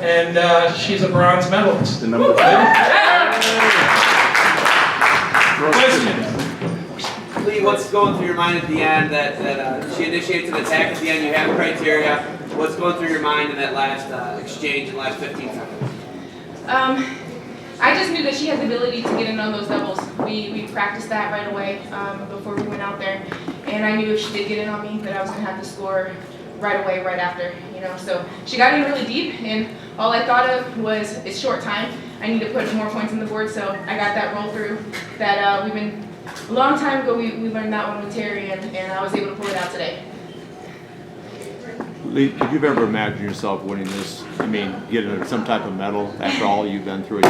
and she's a bronze medalist. The number 2. Question. Leigh, what's going through your mind at the end that she initiates an attack at the end? You have criteria. What's going through your mind in that last exchange in the last 15 seconds? I just knew that she had the ability to get in on those doubles. We practiced that right away before we went out there, and I knew if she did get in on me that I was going to have to score right away, right after. So she got in really deep, and all I thought of was it's short time. I need to put more points on the board, so I got that roll through. That we've been a long time ago. We learned that one with Terry, and I was able to pull it out today. Leigh, could you ever imagine yourself winning this? I mean, getting some type of medal after all you've been through?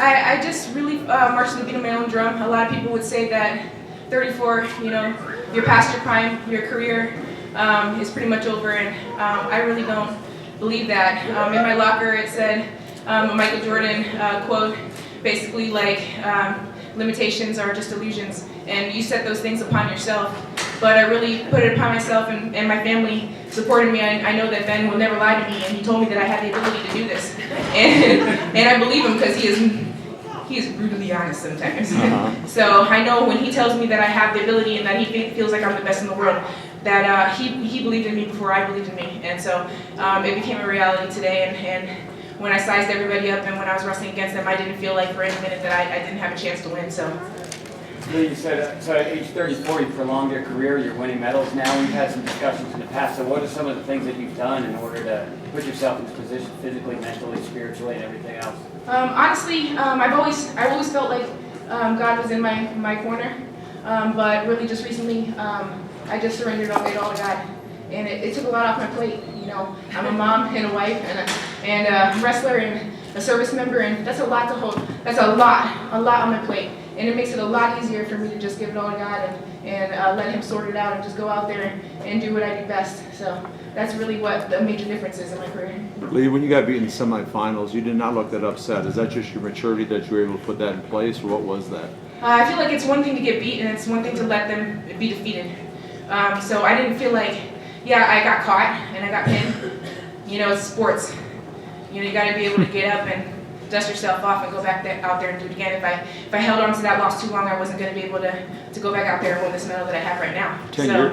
I just really marched to the beat of my own drum. A lot of people would say that 34, you're past your prime, your career is pretty much over, and I really don't believe that. In my locker it said a Michael Jordan quote, basically like, limitations are just illusions, and you set those things upon yourself. But I really put it upon myself, and my family supported me. I know that Ben will never lie to me, and he told me that I had the ability to do this. And I believe him because he is brutally honest sometimes. So I know when he tells me that I have the ability and that he feels like I'm the best in the world, that he believed in me before I believed in me. And so it became a reality today. And when I sized everybody up and when I was wrestling against them, I didn't feel like for any minute that I didn't have a chance to win. So. You said, so at age 34, you prolonged your career, you're winning medals now. We've had some discussions in the past. So what are some of the things that you've done in order to put yourself in this position physically, mentally, spiritually, and everything else? Honestly, I've always felt like God was in my corner. But really just recently, I just surrendered it all to God. And it took a lot off my plate. I'm a mom and a wife and a wrestler and a service member, and that's a lot to hold. That's a lot on my plate. And it makes it a lot easier for me to just give it all to God and let Him sort it out and just go out there and do what I do best. So that's really what the major difference is in my career. Leigh, when you got beat in the semifinals, you did not look that upset. Is that just your maturity that you were able to put that in place, or what was that? I feel like it's one thing to get beat, and it's one thing to let them be defeated. So I didn't feel like, I got caught and I got pinned. It's sports. You got to be able to get up and dust yourself off and go back out there and do it again. If I held on to that loss too long, I wasn't going to be able to go back out there and win this medal that I have right now.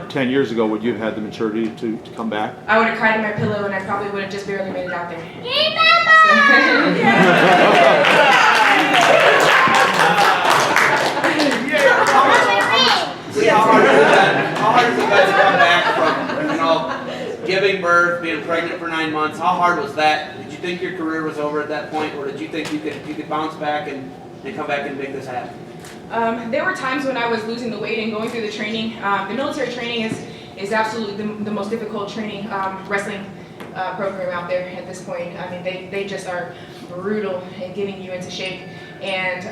10 years ago, would you have had the maturity to come back? I would have cried in my pillow, and I probably would have just barely made it out there. How hard is it to come back from, giving birth, being pregnant for 9 months? How hard was that? Did you think your career was over at that point, or did you think you could bounce back and come back and make this happen? There were times when I was losing the weight and going through the training. The military training is absolutely the most difficult training wrestling program out there at this point. I mean, they just are brutal in getting you into shape, and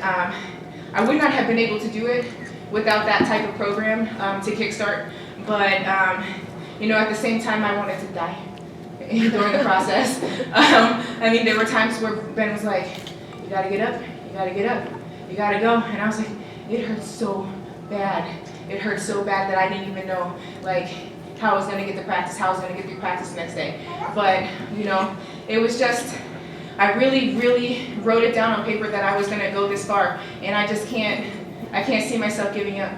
I would not have been able to do it without that type of program to kickstart. But at the same time, I wanted to die during the process. I mean, there were times where Ben was like, "You gotta get up, you gotta get up, you gotta go," and I was like, it hurt so bad. It hurt so bad that I didn't even know how I was gonna get to practice, how I was gonna get through practice the next day. But it was just, I really, really wrote it down on paper that I was gonna go this far, and I can't see myself giving up.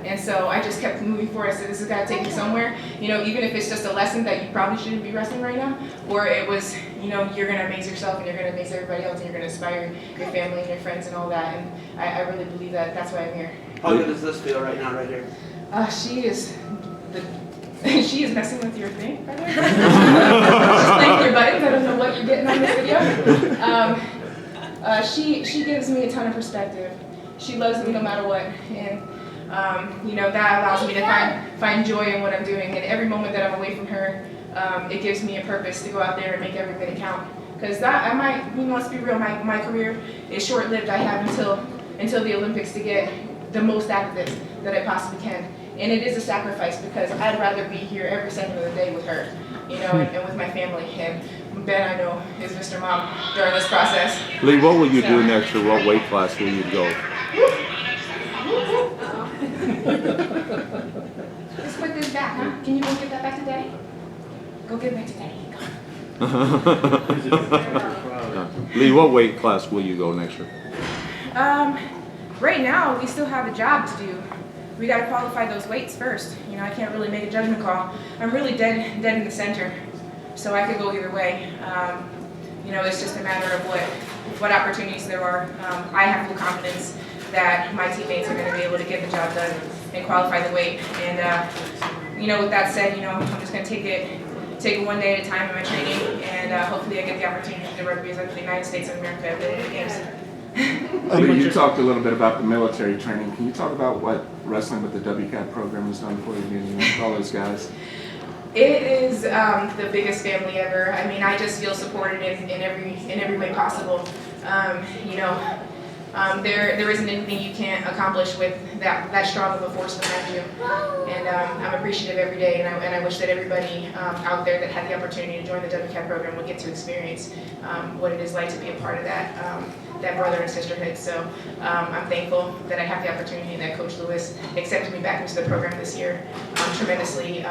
And so I just kept moving forward. I said, this has got to take me somewhere. Even if it's just a lesson that you probably shouldn't be wrestling right now, or it was, you're going to amaze yourself and you're going to amaze everybody else and you're going to inspire your family and your friends and all that. And I really believe that that's why I'm here. How good does this feel right now, right here? She is messing with your thing, by the way. She's playing with your buttons. I don't know what you're getting on this video. She gives me a ton of perspective. She loves me no matter what, and that allows me to find joy in what I'm doing. And every moment that I'm away from her, it gives me a purpose to go out there and make every minute count. Because let's be real, my career is short-lived. I have until the Olympics to get the most out of this that I possibly can. And it is a sacrifice because I'd rather be here every second of the day with her, and with my family. And Ben, I know, is Mr. Mom during this process. Leigh, what will you do next, or what weight class will you go? Just put this back, huh? Can you go give that back to Daddy? Go give it back to Daddy. Go. Leigh, what weight class will you go next year? Right now, we still have a job to do. We got to qualify those weights first. You know, I can't really make a judgment call. I'm really dead in the center, so I could go either way. You know, it's just a matter of what opportunities there are. I have full confidence that my teammates are going to be able to get the job done and qualify the weight. And you know, with that said, you know, I'm just going to take it one day at a time in my training, and hopefully I get the opportunity to represent the United States of America at the Games. Leigh, you talked a little bit about the military training. Can you talk about what wrestling with the WCAT program has done for you, being with all those guys? It is the biggest family ever. I mean, I just feel supported in every way possible. You know, there isn't anything you can't accomplish with that strong of a force behind you. And I'm appreciative every day, and I wish that everybody out there that had the opportunity to join the WCAT program would get to experience what it is like to be a part of that brother and sisterhood. So I'm thankful that I have the opportunity, and that Coach Lewis accepted me back into the program this year. I'm tremendously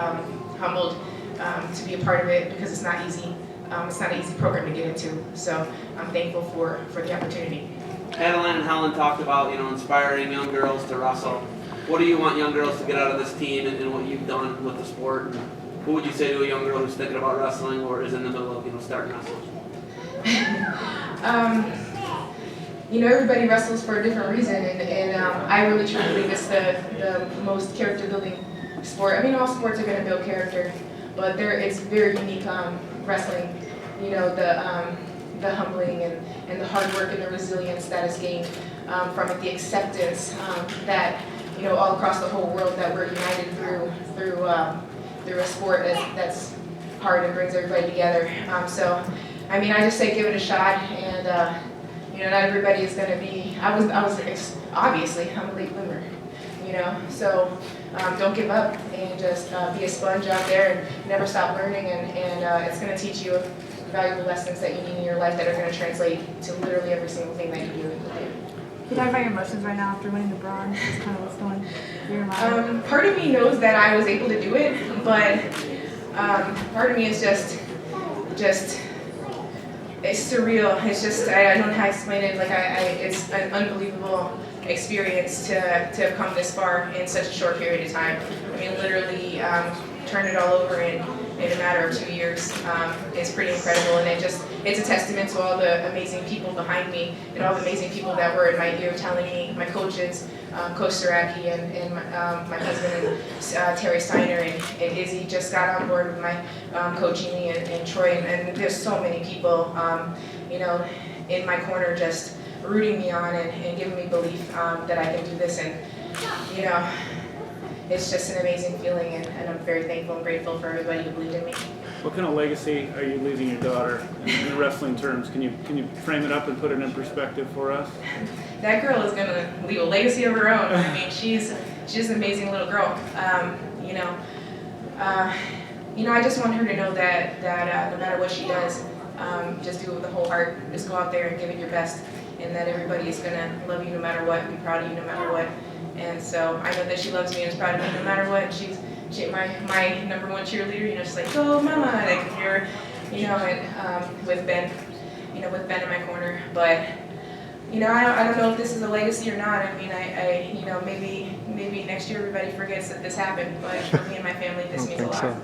humbled to be a part of it, because it's not easy. It's not an easy program to get into. So I'm thankful for the opportunity. Adeline and Helen talked about, you know, inspiring young girls to wrestle. What do you want young girls to get out of this team, and what you've done with the sport? And what would you say to a young girl who's thinking about wrestling or is in the middle of, you know, starting wrestling? You know, everybody wrestles for a different reason, and I really truly believe it's the most character building sport. I mean, all sports are going to build character, but it's very unique wrestling. You know, the humbling and the hard work and the resilience that is gained from it, the acceptance that, you know, all across the whole world, that we're united through a sport that's hard and brings everybody together. So, I mean, I just say give it a shot, and you know, not everybody is going to be. I was obviously, I'm a late bloomer, you know. So don't give up, and just be a sponge out there and never stop learning, and it's going to teach you valuable lessons that you need in your life that are going to translate to literally every single thing that you do. Can you talk about your emotions right now after winning the bronze? Just kind of what's going through your mind. Part of me knows that I was able to do it, but part of me is just it's surreal. It's just I don't know how to explain it. Like it's an unbelievable experience to have come this far in such a short period of time. I mean, literally turned it all over in a matter of 2 years. It's pretty incredible, and it's a testament to all the amazing people behind me and all the amazing people that were in my ear telling me, my coaches, Coach Saraki and my husband and Terry Steiner and Izzy just got on board with my coaching me, and Troy, and there's so many people, you know, in my corner just rooting me on and giving me belief that I can do this, and you know, it's just an amazing feeling, and I'm very thankful and grateful for everybody who believed in me. What kind of legacy are you leaving your daughter in wrestling terms? Can you frame it up and put it in perspective for us? That girl is gonna leave a legacy of her own. I mean, she's an amazing little girl. You know, I just want her to know that no matter what she does, just do it with a whole heart. Just go out there and give it your best, and that everybody is gonna love you no matter what, be proud of you no matter what. And so I know that she loves me and is proud of me no matter what. She's my #1 cheerleader. You know, she's like, go mama, like you're, you know, and with Ben in my corner. But you know, I don't know if this is a legacy or not. I mean, I you know, maybe next year everybody forgets that this happened. But for me and my family, this means a lot.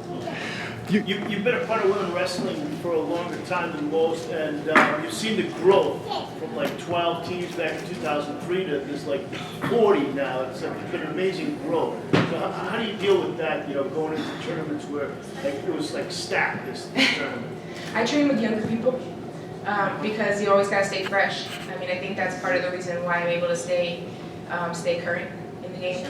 You've been a part of women wrestling for a longer time than most, and you've seen the growth from like 12 teams back in 2003 to there's like 40 now. It's been an amazing growth. So how do you deal with that, you know, going into tournaments where like it was like stacked this tournament? I train with younger people because you always got to stay fresh. I mean, I think that's part of the reason why I'm able to stay current in the game.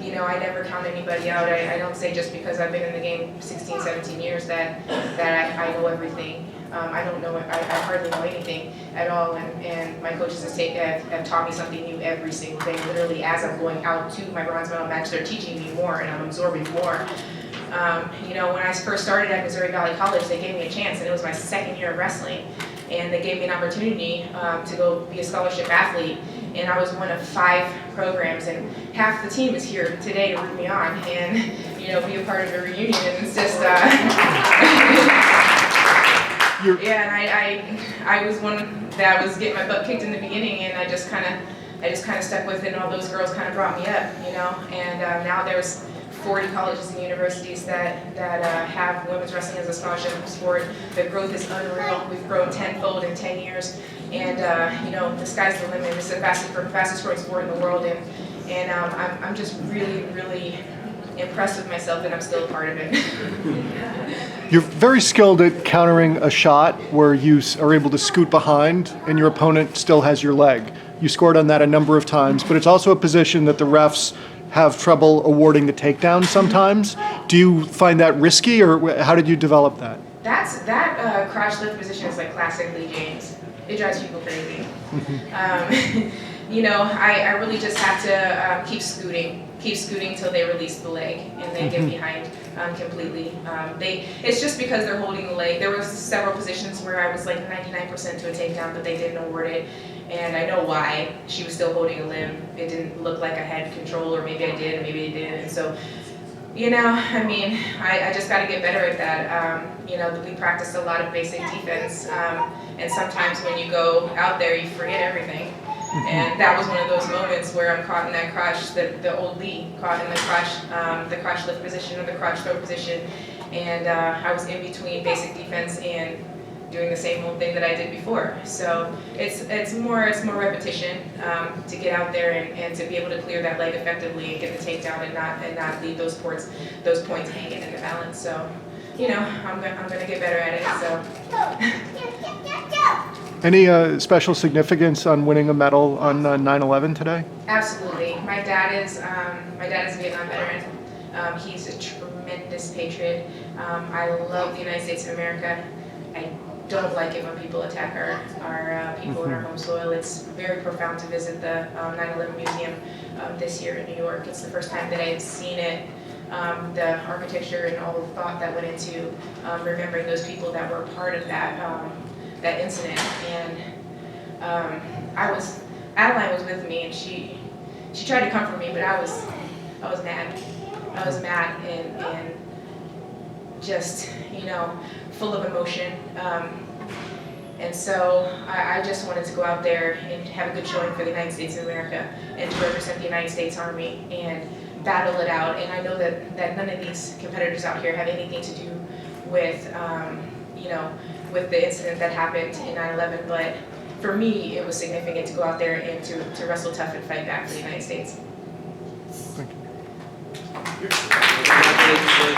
You know, I never count anybody out. I don't say just because I've been in the game 16, 17 years that I know everything. I don't know, I hardly know anything at all, and my coaches have taught me something new every single day. Literally, as I'm going out to my bronze medal match, they're teaching me more, and I'm absorbing more. You know, when I first started at Missouri Valley College, they gave me a chance, and it was my second year of wrestling, and they gave me an opportunity to go be a scholarship athlete. And I was one of 5 programs, and half the team is here today to root me on and, you know, be a part of the reunion. And it's just, Yeah, and I was one that was getting my butt kicked in the beginning, and I just kind of stuck with it, and all those girls kind of brought me up, you know. And now there's 40 colleges and universities that have women's wrestling as a scholarship sport. The growth is unreal. We've grown tenfold in 10 years, and you know, the sky's the limit. It's the fastest growing sport in the world, and I'm just really impressed with myself that I'm still a part of it. You're very skilled at countering a shot where you are able to scoot behind and your opponent still has your leg. You scored on that a number of times, but it's also a position that the refs have trouble awarding the takedown sometimes. Do you find that risky, or how did you develop that? That crotch lift position is like classic Leigh Jaynes. It drives people crazy. You know, I really just have to keep scooting till they release the leg and then get behind completely. It's just because they're holding the leg. There were several positions where I was like 99% to a takedown, but they didn't award it. And I know why. She was still holding a limb. It didn't look like I had control, or maybe I did, and maybe I didn't. And so, you know, I mean, I just got to get better at that. You know, we practiced a lot of basic defense, and sometimes when you go out there, you forget everything. And that was one of those moments where I'm caught in that crotch, the old Leigh, caught in the crotch lift position or the crotch throw position, and I was in between basic defense and doing the same old thing that I did before. So it's more repetition to get out there and to be able to clear that leg effectively and get the takedown and not leave those points hanging in the balance. So, you know, I'm gonna get better at it. So. Any special significance on winning a medal on 9/11 today? Absolutely. My dad is a Vietnam veteran. He's a tremendous patriot. I love the United States of America. I don't like it when people attack our people in our home soil. It's very profound to visit the 9/11 Museum this year in New York. It's the first time that I've seen it. The architecture and all the thought that went into remembering those people that were part of that incident. And Adeline was with me, and she tried to comfort me, but I was mad. I was mad and just, you know, full of emotion. And so I just wanted to go out there and have a good showing for the United States of America and to represent the United States Army and battle it out. And I know that none of these competitors out here have anything to do with, you know, with the incident that happened in 9/11, but for me, it was significant to go out there and to wrestle tough and fight back for the United States. Thank you.